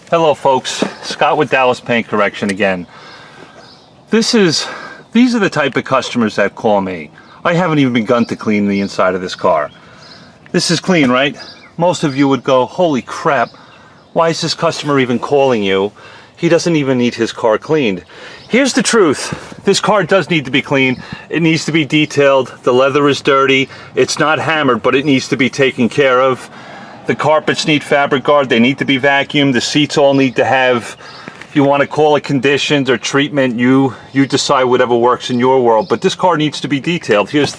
Hello folks, Scott with Dallas Paint Correction again. These are the type of customers that call me. I haven't even begun to clean the inside of this car. This is clean, right? Most of you would go, holy crap, why is this customer even calling you? He doesn't even need his car cleaned. Here's the truth. This car does need to be cleaned. It needs to be detailed. The leather is dirty. It's not hammered, but it needs to be taken care of. The carpets need fabric guard. They need to be vacuumed. The seats all need to have, if you want to call it conditions or treatment, you decide whatever works in your world. But this car needs to be detailed. This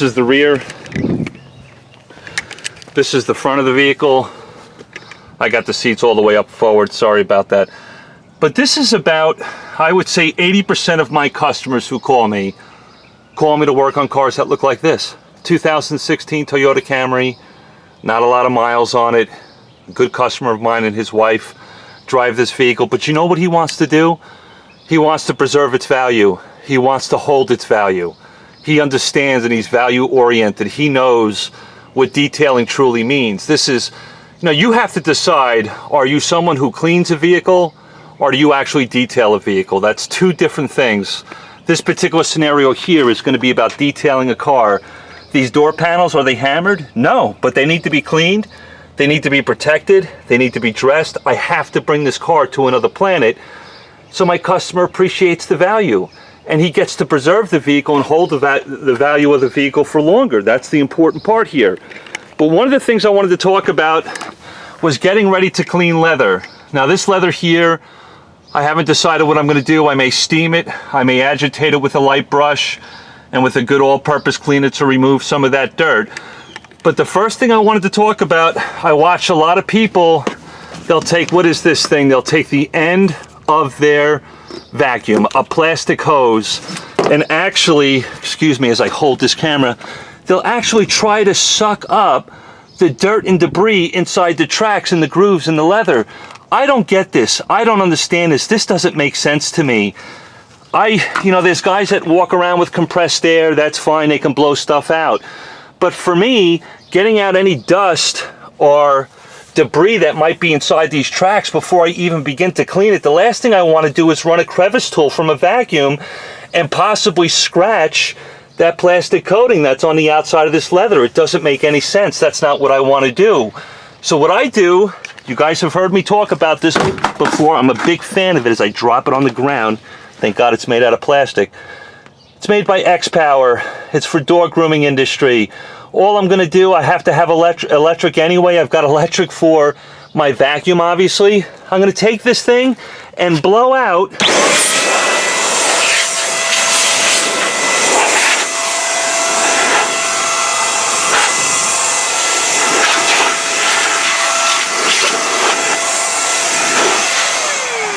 is the rear. This is the front of the vehicle. I got the seats all the way up forward. Sorry about that. But this is about, I would say 80% of my customers who call me to work on cars that look like this. 2016 Toyota Camry. Not a lot of miles on it. A good customer of mine and his wife drive this vehicle. But you know what he wants to do? He wants to preserve its value. He wants to hold its value. He understands and he's value oriented. He knows what detailing truly means. This is, you have to decide, are you someone who cleans a vehicle or do you actually detail a vehicle? That's two different things. This particular scenario here is going to be about detailing a car. These door panels, are they hammered? No, but they need to be cleaned. They need to be protected. They need to be dressed. I have to bring this car to another planet so my customer appreciates the value and he gets to preserve the vehicle and hold the value of the vehicle for longer. That's the important part here. But one of the things I wanted to talk about was getting ready to clean leather. Now this leather here, I haven't decided what I'm going to do. I may steam it. I may agitate it with a light brush and with a good all-purpose cleaner to remove some of that dirt. But the first thing I wanted to talk about, I watch a lot of people, they'll take, what is this thing? They'll take the end of their vacuum, a plastic hose, and actually, excuse me as I hold this camera, they'll actually try to suck up the dirt and debris inside the tracks and the grooves in the leather. I don't get this. I don't understand this. This doesn't make sense to me. There's guys that walk around with compressed air, that's fine, they can blow stuff out. But for me, getting out any dust or debris that might be inside these tracks before I even begin to clean it, the last thing I want to do is run a crevice tool from a vacuum and possibly scratch that plastic coating that's on the outside of this leather. It doesn't make any sense. That's not what I want to do. So what I do, you guys have heard me talk about this before, I'm a big fan of it, is I drop it on the ground. Thank God it's made out of plastic. It's made by X-Power. It's for door grooming industry. All I'm going to do, I have to have electric anyway. I've got electric for my vacuum, obviously. I'm going to take this thing and blow out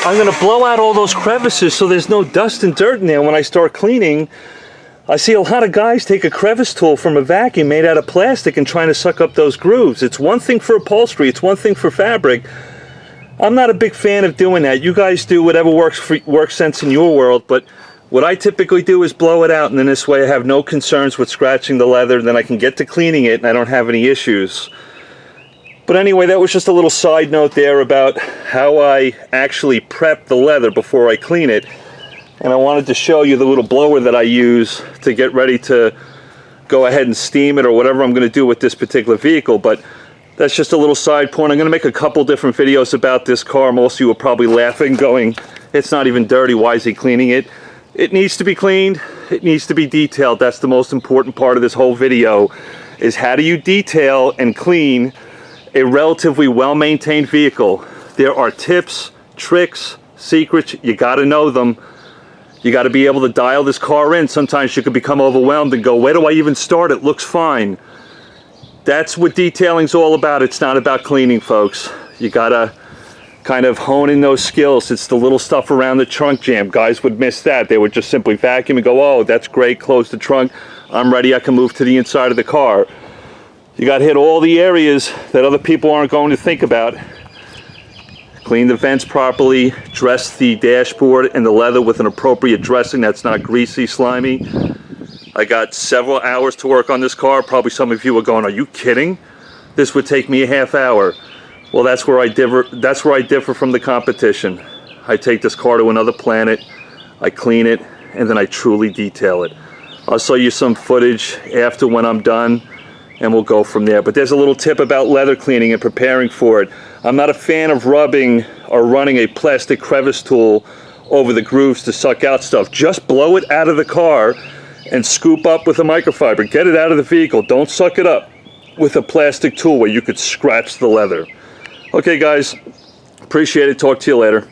I'm going to blow out all those crevices so there's no dust and dirt in there when I start cleaning. I see a lot of guys take a crevice tool from a vacuum made out of plastic and trying to suck up those grooves. It's one thing for upholstery, it's one thing for fabric. I'm not a big fan of doing that. You guys do whatever works sense in your world, but what I typically do is blow it out, and then this way I have no concerns with scratching the leather, and then I can get to cleaning it and I don't have any issues. But anyway, that was just a little side note there about how I actually prep the leather before I clean it. And I wanted to show you the little blower that I use to get ready to go ahead and steam it or whatever I'm going to do with this particular vehicle. But that's just a little side point. I'm going to make a couple different videos about this car. Most of you are probably laughing, going, it's not even dirty, why is he cleaning it? It needs to be cleaned. It needs to be detailed. That's the most important part of this whole video, is how do you detail and clean a relatively well-maintained vehicle. There are tips, tricks, secrets. You got to know them. You got to be able to dial this car in. Sometimes you could become overwhelmed and go, where do I even start? It looks fine. That's what detailing's all about. It's not about cleaning, folks. You got to kind of hone in those skills. It's the little stuff around the trunk jam. Guys would miss that. They would just simply vacuum and go, oh, that's great, close the trunk. I'm ready, I can move to the inside of the car. You got to hit all the areas that other people aren't going to think about. Clean the vents properly, dress the dashboard and the leather with an appropriate dressing that's not greasy, slimy. I got several hours to work on this car. Probably some of you are going, are you kidding? This would take me a half hour. Well, that's where I differ from the competition. I take this car to another planet, I clean it, and then I truly detail it. I'll show you some footage after when I'm done, and we'll go from there. But there's a little tip about leather cleaning and preparing for it. I'm not a fan of rubbing or running a plastic crevice tool over the grooves to suck out stuff. Just blow it out of the car and scoop up with a microfiber. Get it out of the vehicle. Don't suck it up with a plastic tool where you could scratch the leather. Okay guys, appreciate it. Talk to you later.